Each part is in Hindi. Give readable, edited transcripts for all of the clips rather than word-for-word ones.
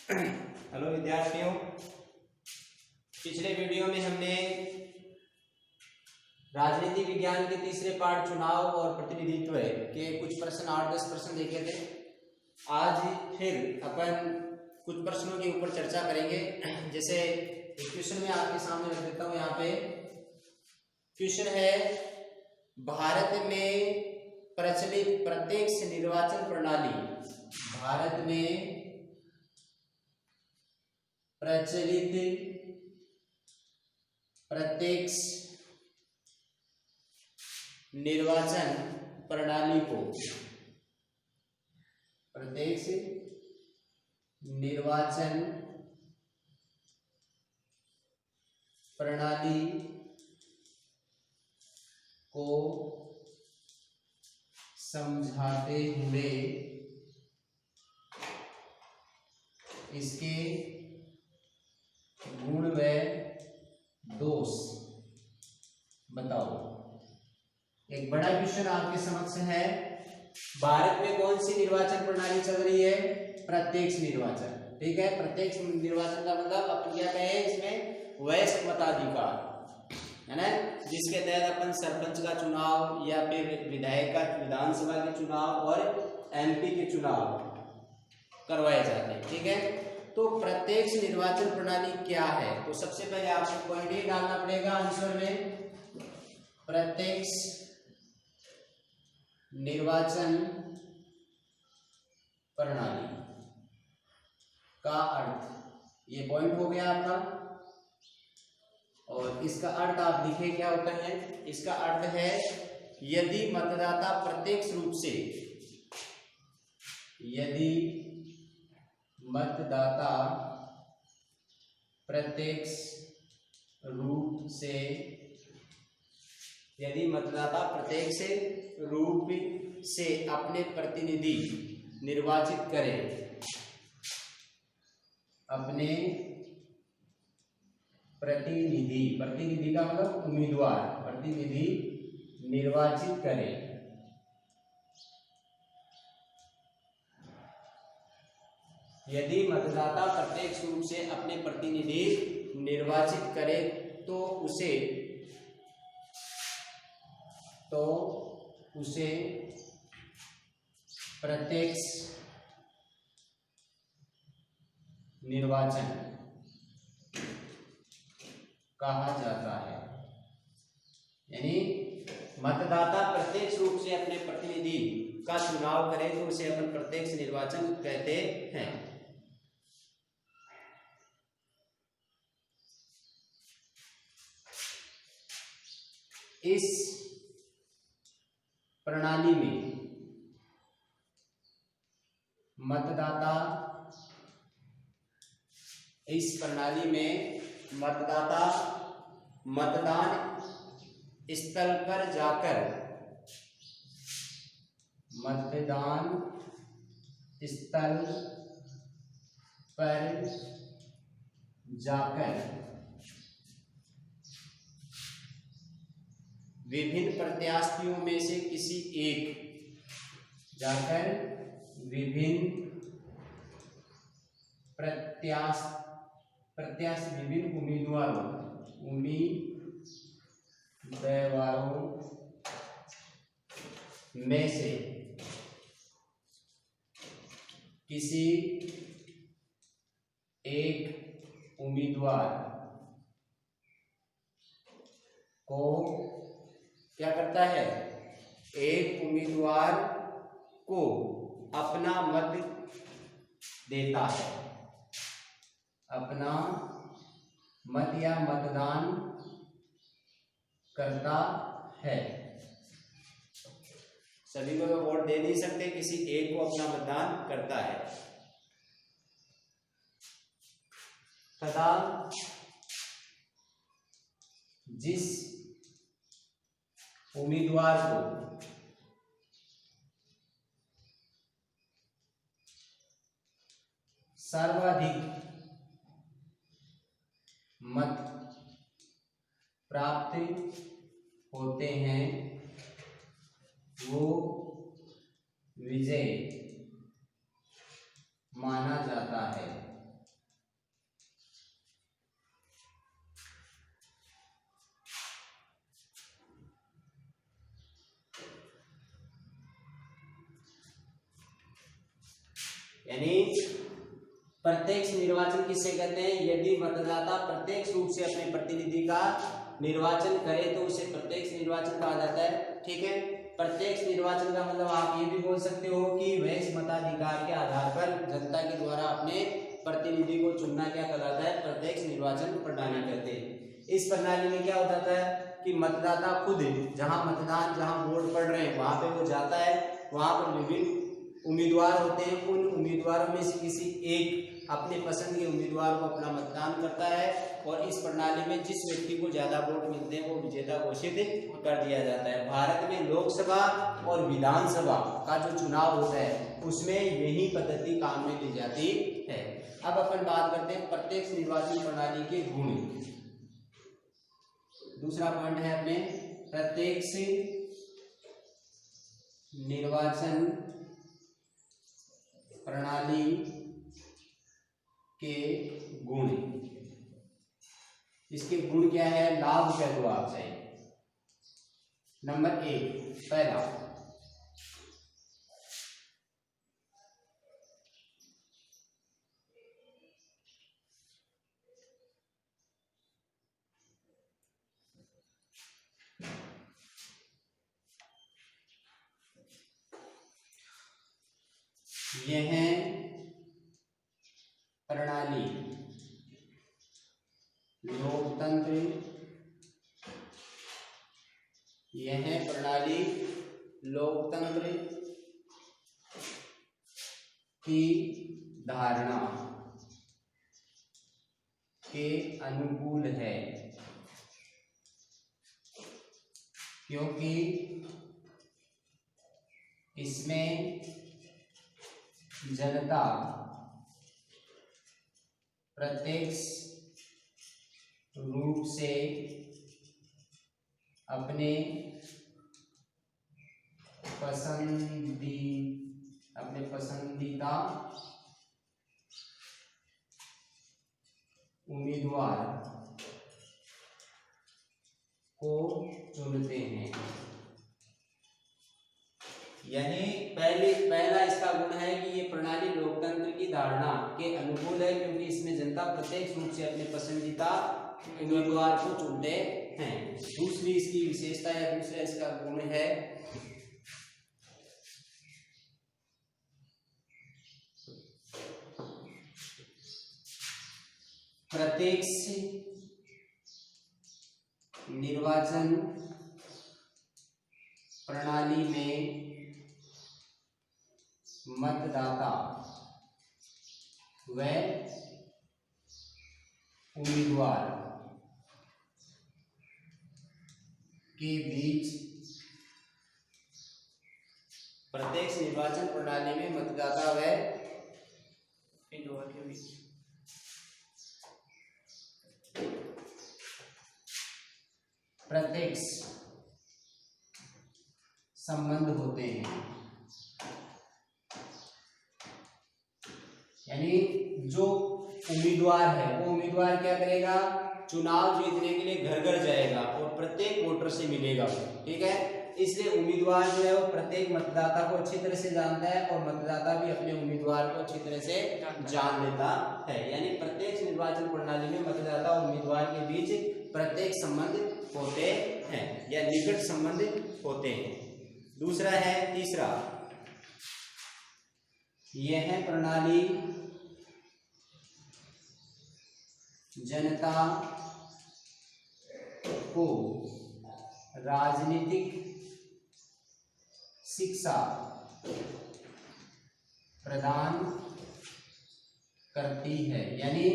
हेलो विद्यार्थियों, पिछले वीडियो में हमने राजनीति विज्ञान के तीसरे पाठ चुनाव और प्रतिनिधित्व के कुछ प्रश्न 8-10 प्रश्न देखे थे। आज फिर अपन कुछ प्रश्नों के ऊपर चर्चा करेंगे। जैसे एक क्वेश्चन में आपके सामने रख देता हूँ। यहाँ पे क्वेश्चन है, भारत में प्रचलित प्रत्यक्ष निर्वाचन प्रणाली, भारत में प्रचलित प्रत्यक्ष निर्वाचन प्रणाली को, प्रत्यक्ष निर्वाचन प्रणाली को समझाते हुए इसके गुण व दोष बताओ। एक बड़ा क्वेश्चन आपके समक्ष है। भारत में कौन सी निर्वाचन प्रणाली चल रही है? प्रत्यक्ष निर्वाचन। ठीक है, प्रत्यक्ष निर्वाचन का मतलब अपन क्या कहें इसमें? वयस्क मताधिकार है ना, जिसके तहत अपन सरपंच का चुनाव या फिर विधायक का, विधानसभा के चुनाव और एमपी के चुनाव करवाए जाते हैं। ठीक है, तो प्रत्यक्ष निर्वाचन प्रणाली क्या है? तो सबसे पहले आपको पॉइंट ही डालना पड़ेगा आंसर में। प्रत्यक्ष निर्वाचन प्रणाली का अर्थ, ये पॉइंट हो गया आपका। और इसका अर्थ आप लिखे क्या होता है? इसका अर्थ है, यदि मतदाता प्रत्यक्ष रूप से, यदि मतदाता प्रत्यक्ष रूप से, यदि मतदाता प्रत्यक्ष रूप से अपने प्रतिनिधि निर्वाचित करे, अपने प्रतिनिधि, प्रतिनिधि का मतलब उम्मीदवार, प्रतिनिधि निर्वाचित करे, यदि मतदाता प्रत्यक्ष रूप से अपने प्रतिनिधि निर्वाचित करे तो उसे प्रत्यक्ष निर्वाचन कहा जाता है। यानी मतदाता प्रत्यक्ष रूप से अपने प्रतिनिधि का चुनाव करे तो उसे अपन प्रत्यक्ष निर्वाचन कहते हैं। इस प्रणाली में मतदाता, इस प्रणाली में मतदाता मतदान स्थल पर जाकर, मतदान स्थल पर जाकर विभिन्न प्रत्याशियों में से किसी एक, जाकर विभिन्न प्रत्याशी विभिन्न उम्मीदवारों में से किसी एक उम्मीदवार को क्या करता है? एक उम्मीदवार को अपना मत देता है, अपना मत या मतदान करता है। सभी को तो वोट दे नहीं सकते, किसी एक को अपना मतदान करता है। तथा जिस उम्मीदवार को सर्वाधिक मत प्राप्त होते हैं वो विजय माना जाता है। यानी प्रत्यक्ष निर्वाचन किसे कहते हैं? यदि मतदाता प्रत्यक्ष रूप से अपने प्रतिनिधि का निर्वाचन करे तो उसे प्रत्यक्ष निर्वाचन कहा जाता है। ठीक है, प्रत्यक्ष निर्वाचन का मतलब आप ये भी बोल सकते हो कि वह मताधिकार के आधार पर जनता के द्वारा अपने प्रतिनिधि को चुनना क्या कहलाता है? प्रत्यक्ष निर्वाचन प्रणाली कहते हैं। इस प्रणाली में क्या होता है कि मतदाता खुद जहां वोट पड़ रहे हैं वहां पे वो जाता है, वहां पर विभिन्न उम्मीदवार होते हैं, उन उम्मीदवारों में से किसी एक अपने पसंद के उम्मीदवार को अपना मतदान करता है और इस प्रणाली में जिस व्यक्ति को ज्यादा वोट मिलते हैं वो विजेता घोषित कर दिया जाता है। भारत में लोकसभा और विधानसभा का जो चुनाव होता है उसमें यही पद्धति काम में ली जाती है। अब अपन बात करते हैं प्रत्यक्ष निर्वाचन प्रणाली के गुण। दूसरा पॉइंट है अपने प्रत्यक्ष निर्वाचन प्रणाली के गुण। इसके गुण क्या है, लाभ क्या दो आप चाहिए। नंबर 1, पहला यह प्रणाली लोकतंत्र, यह प्रणाली लोकतंत्र की धारणा के अनुकूल है, क्योंकि इसमें जनता प्रत्यक्ष रूप से अपने पसंदीदा उम्मीदवार को चुनते हैं। यानी पहला इसका गुण है कि ये प्रणाली लोकतंत्र की धारणा के अनुकूल है, क्योंकि इसमें जनता प्रत्यक्ष रूप से अपने पसंदीदा उम्मीदवार को चुनते हैं। दूसरी इसकी विशेषता या दूसरा इसका गुण है प्रत्यक्ष निर्वाचन प्रणाली में मतदाता व उम्मीदवार के बीच प्रत्यक्ष निर्वाचन प्रणाली में मतदाता व उम्मीदवार के बीच प्रत्यक्ष संबंध होते हैं। यानी जो उम्मीदवार है वो उम्मीदवार क्या करेगा, चुनाव जीतने के लिए घर घर जाएगा और प्रत्येक वोटर से मिलेगा। ठीक है, इसलिए उम्मीदवार जो है वो प्रत्येक मतदाता को अच्छी तरह से जानता है और मतदाता भी अपने उम्मीदवार को अच्छी तरह से जान लेता है। यानी प्रत्यक्ष निर्वाचन प्रणाली में मतदाता और उम्मीदवार के बीच प्रत्येक संबंध होते हैं या निकट संबंध होते हैं। दूसरा है, तीसरा, यह प्रणाली जनता को राजनीतिक शिक्षा प्रदान करती है। यानी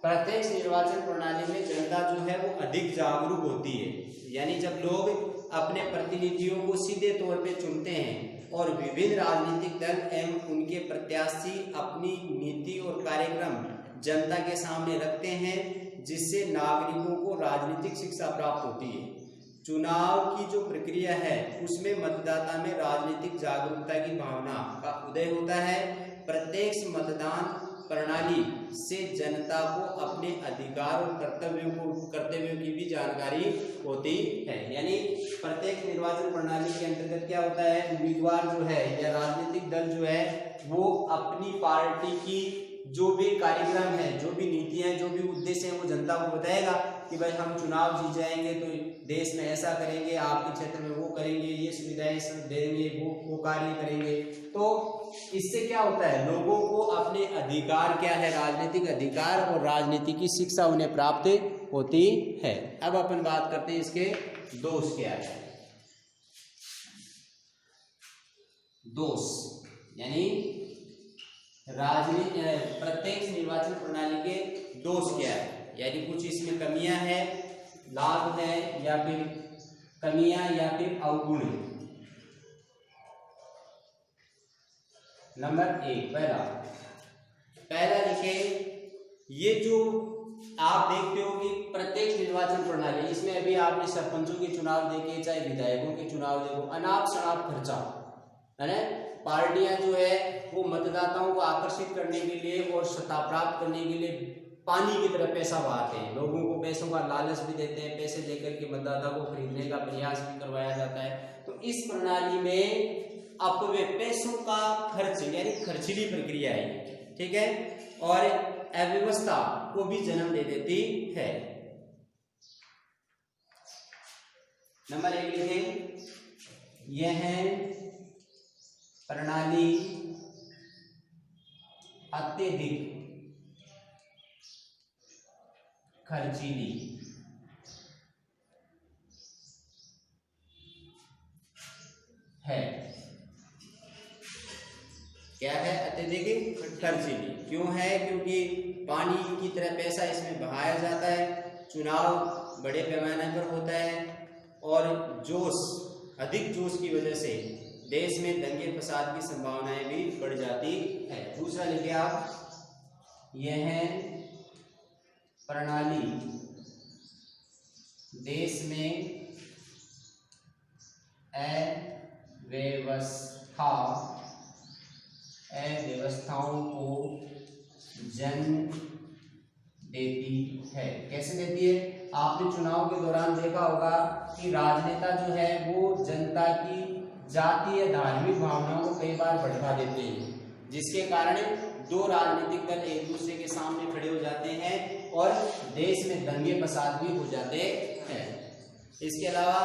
प्रत्यक्ष निर्वाचन प्रणाली में जनता जो है वो अधिक जागरूक होती है। यानी जब लोग अपने प्रतिनिधियों को सीधे तौर पे चुनते हैं और विभिन्न राजनीतिक दल एवं उनके प्रत्याशी अपनी नीति और कार्यक्रम जनता के सामने रखते हैं, जिससे नागरिकों को राजनीतिक शिक्षा प्राप्त होती है। चुनाव की जो प्रक्रिया है उसमें मतदाता में राजनीतिक जागरूकता की भावना का उदय होता है। प्रत्यक्ष मतदान प्रणाली से जनता को अपने अधिकार और कर्तव्यों की भी जानकारी होती है। यानी प्रत्यक्ष निर्वाचन प्रणाली के अंतर्गत क्या होता है, उम्मीदवार जो है या राजनीतिक दल जो है वो अपनी पार्टी की जो भी कार्यक्रम है, जो भी नीतियां, जो भी उद्देश्य है, वो जनता को बताएगा कि भाई हम चुनाव जीत जाएंगे तो देश में ऐसा करेंगे, आपके क्षेत्र में वो करेंगे, ये सुविधाएं देंगे, वो कार्य करेंगे। तो इससे क्या होता है, लोगों को अपने अधिकार क्या है, राजनीतिक अधिकार और राजनीति की शिक्षा उन्हें प्राप्त होती है। अब अपन बात करते हैं इसके दोष क्या है। दोष यानी राजनीति प्रत्यक्ष निर्वाचन प्रणाली के दोष क्या है, यानी कुछ इसमें कमियां हैं, लाभ है, या फिर कमियां या फिर अवगुण। नंबर 1 पहला लिखे, ये जो आप देखते हो कि प्रत्यक्ष निर्वाचन प्रणाली, इसमें अभी आपने सरपंचों के चुनाव देखे, चाहे विधायकों के चुनाव देखो, अनाप शनाप खर्चा है ना। पार्टियां जो है वो मतदाताओं को आकर्षित करने के लिए और सत्ता प्राप्त करने के लिए पानी की तरह पैसा बहाते हैं, लोगों को पैसों का लालच भी देते हैं, पैसे देकर के मतदाता को खरीदने का प्रयास भी करवाया जाता है। तो इस प्रणाली में अपव्यय, पैसों का खर्च यानी खर्चीली प्रक्रिया है, ठीक है, और अव्यवस्था को भी जन्म दे देती है। नंबर 1 लिखें, यह प्रणाली अत्यधिक खर्चीली है। क्या है, अत्यधिक खर्चीली क्यों है, क्योंकि पानी की तरह पैसा इसमें बहाया जाता है, चुनाव बड़े पैमाने पर होता है, और अधिक जोश की वजह से देश में दंगे फसाद की संभावनाएं भी बढ़ जाती है। दूसरा लिखिए आप, यह प्रणाली देश में अव्यवस्थाओं को जन्म देती है। कैसे देती है, आपने चुनाव के दौरान देखा होगा कि राजनेता जो है वो जनता की जातीय धार्मिक भावनाओं को कई बार भड़का देते हैं, जिसके कारण दो राजनीतिक दल एक दूसरे के सामने खड़े हो जाते हैं और देश में दंगे फसाद भी हो जाते हैं। इसके अलावा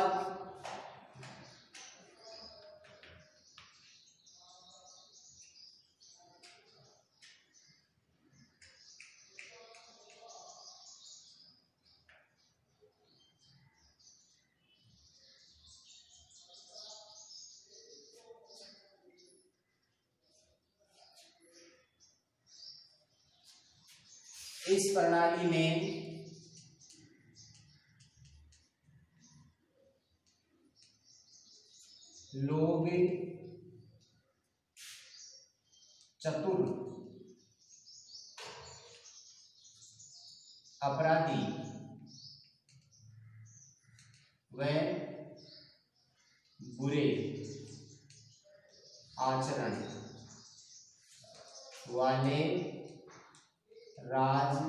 इस प्रणाली में लोग चतुर, अपराधी व बुरे आचरण वाले राजनेताओं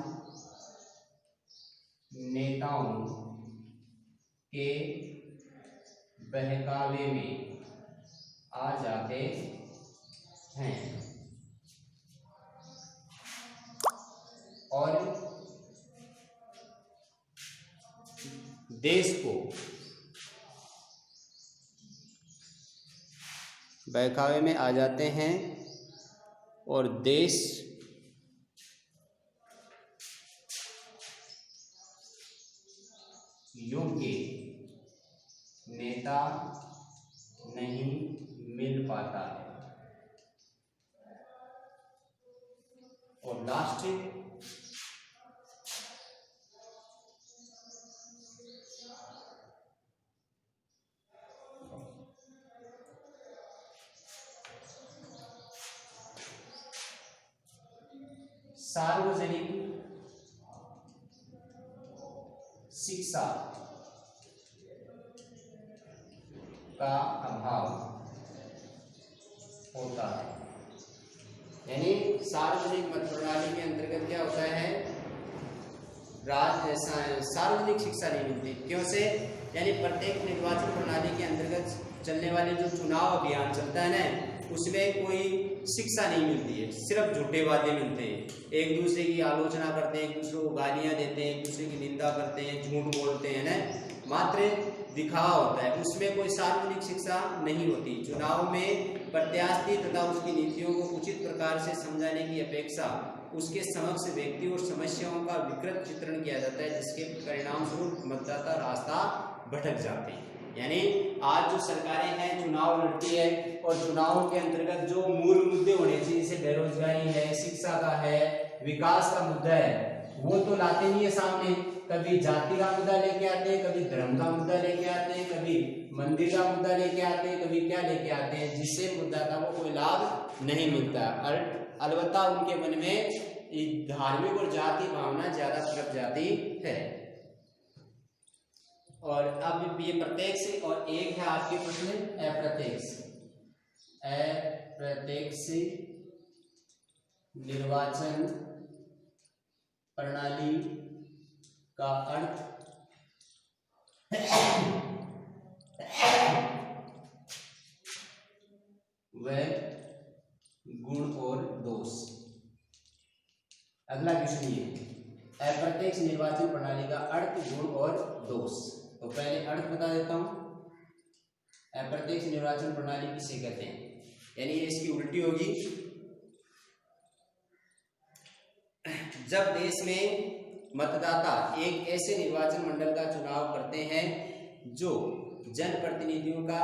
के बहकावे में आ जाते हैं और देश को बहकावे में आ जाते हैं और देश योग्य नेता नहीं मिल पाता है। और लास्ट सार्वजनिक शिक्षा का अभाव होता है। यानी सार्वजनिक मत प्रणाली के अंतर्गत क्या होता है, सार्वजनिक शिक्षा नहीं मिलती। क्यों से, यानी प्रत्येक निर्वाचन प्रणाली के अंतर्गत चलने वाले जो चुनाव अभियान चलता है ना, उसमें कोई शिक्षा नहीं मिलती है, सिर्फ झूठे वादे मिलते हैं। एक दूसरे की आलोचना करते हैं, एक दूसरे को गालियां देते हैं, एक दूसरे की निंदा करते हैं, झूठ बोलते हैं ना, मात्र दिखावा होता है, उसमें कोई सार्वजनिक शिक्षा नहीं होती। चुनाव में प्रत्याशी तथा उसकी नीतियों को उचित प्रकार से समझाने की अपेक्षा उसके समक्ष व्यक्ति और समस्याओं का विकृत चित्रण किया जाता है, जिसके परिणाम स्वरूप मतदाता रास्ता भटक जाते हैं। यानी आज जो सरकारें हैं चुनाव लड़ती है और चुनाव के अंतर्गत जो मूल मुद्दे होने चाहिए, जैसे बेरोजगारी है, शिक्षा का है, विकास का मुद्दा है, वो तो लाते नहीं है सामने। कभी जाति का मुद्दा लेके आते हैं, कभी धर्म का मुद्दा लेके आते हैं, कभी मंदिर का मुद्दा लेके आते हैं, कभी क्या लेके आते हैं, जिससे मतदाता को कोई लाभ नहीं मिलता। और अलबत्ता उनके मन में धार्मिक और जाति भावना ज्यादा पनप जाती है। और अब ये प्रत्यक्ष और एक है आपके प्रश्न अप्रत्यक्ष। अप्रत्यक्ष निर्वाचन प्रणाली का अर्थ व गुण और दोष। अगला क्वेश्चन ये अप्रत्यक्ष निर्वाचन प्रणाली का अर्थ, गुण और दोष। तो पहले अर्थ बता देता हूं। अप्रत्यक्ष निर्वाचन प्रणाली किसे कहते हैं, यानी ये इसकी उल्टी होगी। जब देश में मतदाता एक ऐसे निर्वाचन मंडल का चुनाव करते हैं जो जनप्रतिनिधियों का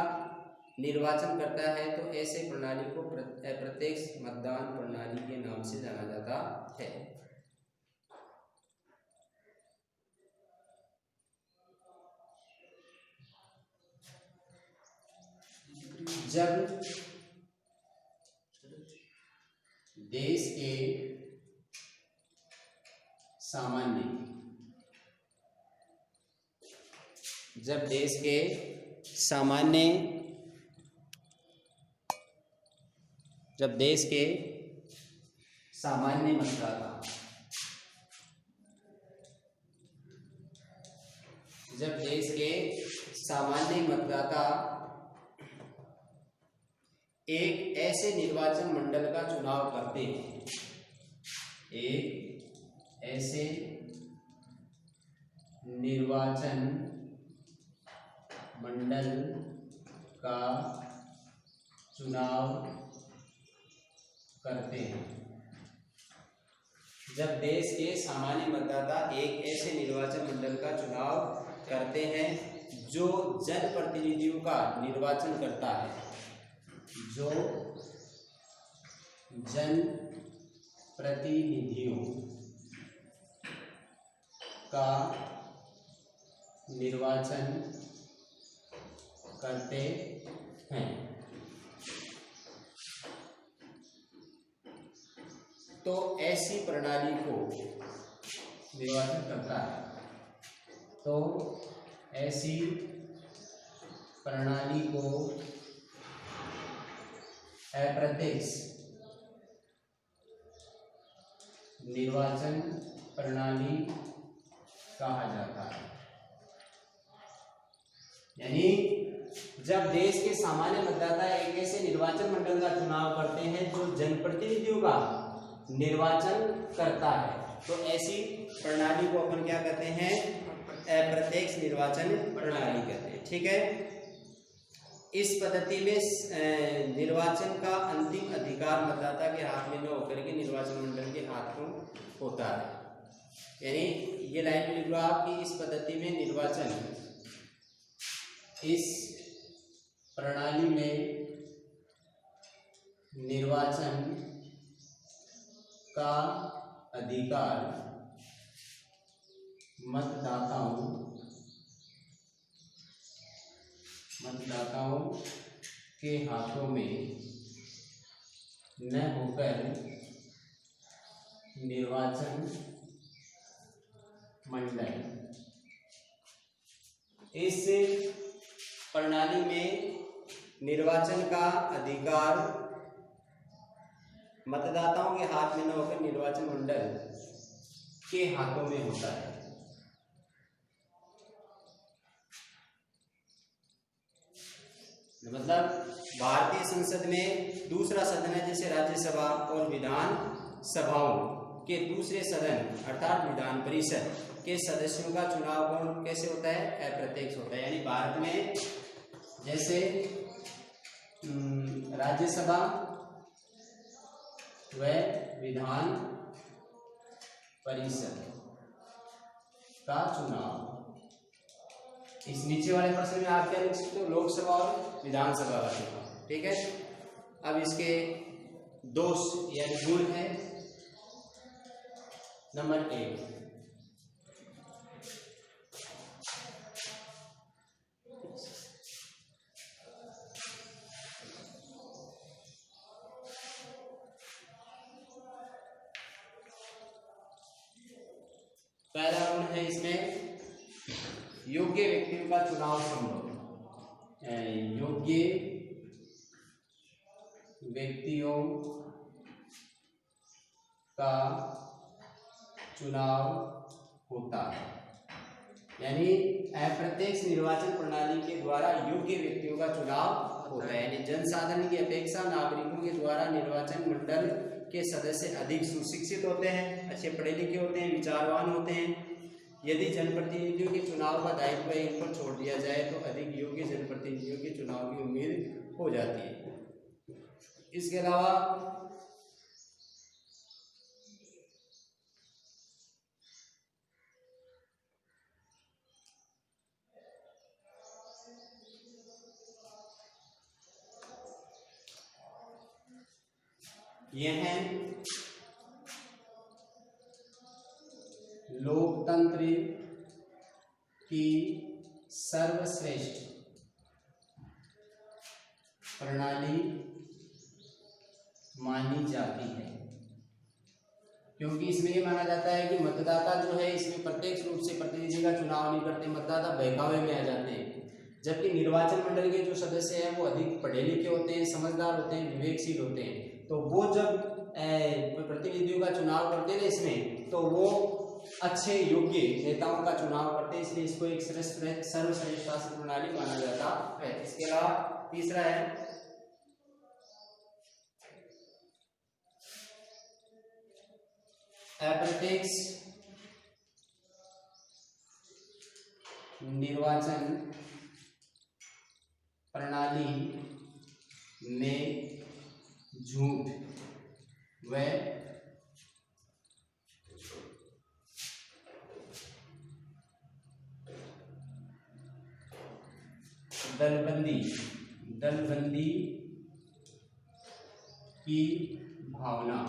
निर्वाचन करता है, तो ऐसे प्रणाली को अप्रत्यक्ष मतदान प्रणाली के नाम से जाना जाता है। जब देश के सामान्य मतदाता एक ऐसे निर्वाचन मंडल का चुनाव करते हैं, एक ऐसे निर्वाचन मंडल का चुनाव करते हैं। जब देश के सामान्य मतदाता एक ऐसे निर्वाचन मंडल का चुनाव करते हैं जो जनप्रतिनिधियों का निर्वाचन करता है, जो जनप्रतिनिधियों का निर्वाचन करते हैं, तो ऐसी प्रणाली को निर्वाचन करता है, तो ऐसी प्रणाली को अप्रत्यक्ष निर्वाचन प्रणाली कहा जाता है। यानी जब देश के सामान्य मतदाता एक ऐसे निर्वाचन मंडल का चुनाव करते हैं जो जनप्रतिनिधियों का निर्वाचन करता है, तो ऐसी प्रणाली को अपन क्या कहते हैं, अप्रत्यक्ष निर्वाचन प्रणाली कहते हैं। ठीक है। इस पद्धति में निर्वाचन का अंतिम अधिकार मतदाता के हाथ में न होकर के निर्वाचन मंडल के हाथ में होता है। यानी ये लाइन में लिख लो आप कि इस पद्धति में इस प्रणाली में निर्वाचन का अधिकार मतदाताओं के हाथों में न होकर निर्वाचन मंडल। इस प्रणाली में निर्वाचन का अधिकार मतदाताओं के हाथ में न होकर निर्वाचन मंडल के हाथों में होता है। मतलब भारतीय संसद में दूसरा सदन है, जैसे राज्यसभा और विधान सभाओं के दूसरे सदन अर्थात विधान परिषद के सदस्यों का चुनाव कौन कैसे होता है? अप्रत्यक्ष होता है। यानी भारत में जैसे राज्यसभा व विधान परिषद का चुनाव, इस नीचे वाले प्रश्न में आप क्या लिख सकते हो? लोकसभा और विधानसभा का चुनाव। ठीक है। अब इसके दोष यानी गुण है। नंबर 1, पहला गुण है इसमें योग्य व्यक्तियों का चुनाव संभव। योग्य व्यक्तियों का चुनाव होता है। यानी अप्रत्यक्ष निर्वाचन प्रणाली के द्वारा योग्य व्यक्तियों का चुनाव होता है। यानी जनसाधारण की अपेक्षा नागरिकों के द्वारा निर्वाचन मंडल के सदस्य अधिक सुशिक्षित होते हैं, अच्छे पढ़े लिखे होते हैं, विचारवान होते हैं। यदि जनप्रतिनिधियों के चुनाव का दायित्व इन पर छोड़ दिया जाए तो अधिक योग्य जनप्रतिनिधियों के चुनाव की उम्मीद हो जाती है। इसके अलावा यह है लोकतंत्र की सर्वश्रेष्ठ प्रणाली मानी जाती है, क्योंकि इसमें ये माना जाता है कि मतदाता जो है इसमें प्रत्यक्ष रूप से प्रतिनिधि का चुनाव नहीं करते, मतदाता बहकावे में आ जाते हैं। जबकि निर्वाचन मंडल के जो सदस्य हैं वो अधिक पढ़े लिखे होते हैं, समझदार होते हैं, विवेकशील होते हैं। तो वो जब प्रतिनिधियों का चुनाव करते हैं इसमें, तो वो अच्छे योग्य नेताओं का चुनाव करते हैं, इसलिए इसको एक सर्वश्रेष्ठ शासन प्रणाली माना जाता है। इसके अलावा तीसरा है अप्रत्यक्ष निर्वाचन प्रणाली में झूठ व दलबंदी की भावना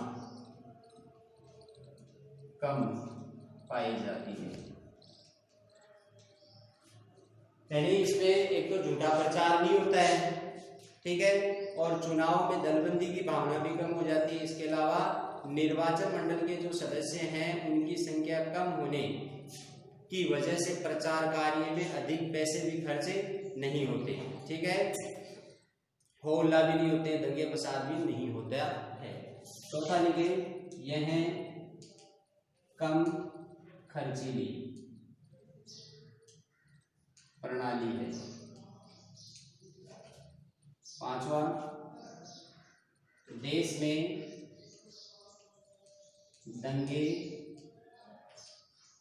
कम पाई जाती है। यानी इसमें एक तो झूठा प्रचार नहीं होता है, ठीक है, और चुनाव में दलबंदी की भावना भी कम हो जाती है। इसके अलावा निर्वाचन मंडल के जो सदस्य हैं उनकी संख्या कम होने की वजह से प्रचार कार्य में अधिक पैसे भी खर्चे नहीं होते, ठीक है, हो हल्ला भी नहीं होते, दंगे फसाद भी नहीं होता है। चौथा लिखे, यह है कम खर्चीली प्रणाली है। पांचवा, देश में दंगे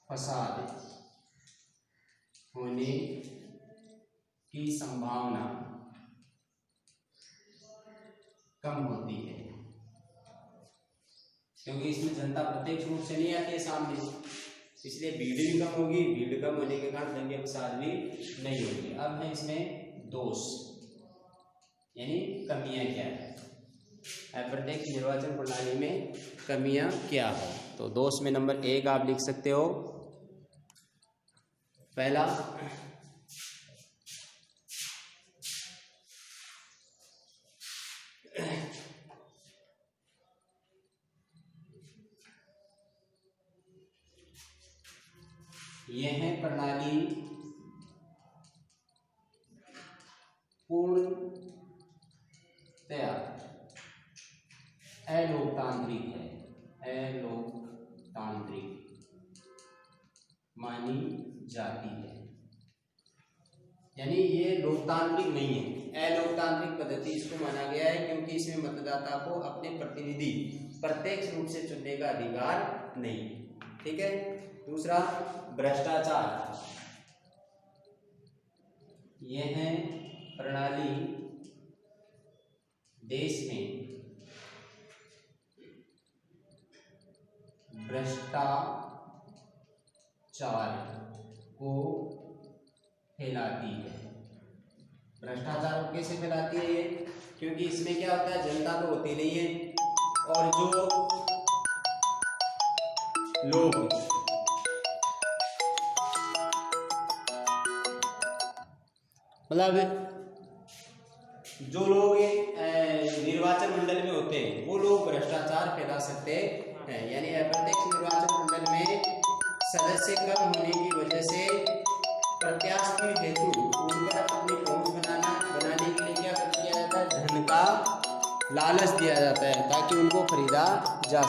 फसाद होने की संभावना कम होती है, क्योंकि इसमें जनता प्रत्यक्ष रूप से नहीं आती है सामने, इसलिए भीड़ भी कम होगी, भीड़ कम होने के कारण दंगे फसाद भी नहीं होगी। अब है इसमें दोष यानी कमियां क्या है, अप्रत्यक्ष निर्वाचन प्रणाली में कमियां क्या है। तो दोष में नंबर 1 आप लिख सकते हो। पहला, यह प्रणाली पूर्णतया अलोकतांत्रिक है, अलोकतांत्रिक मानी जाती है। यानी ये लोकतांत्रिक नहीं है, अलोकतांत्रिक पद्धति इसको माना गया है, क्योंकि इसमें मतदाता को अपने प्रतिनिधि प्रत्यक्ष रूप से चुनने का अधिकार नहीं। ठीक है। दूसरा, भ्रष्टाचार। यह है प्रणाली देश में भ्रष्टाचार को फैलाती है। भ्रष्टाचार को कैसे फैलाती है ये? क्योंकि इसमें क्या होता है, जनता तो होती नहीं है, और जो लोग मतलब जो लोग निर्वाचन मंडल में होते हैं वो लोग भ्रष्टाचार फैला सकते हैं। यानी अप्रत्यक्ष निर्वाचन मंडल में सदस्य कम होने की वजह से प्रत्याशी हेतु उन पर अपनी पहुंच बनाने के लिए क्या किया जाता है, धन का लालच दिया जाता है ताकि उनको खरीदा जा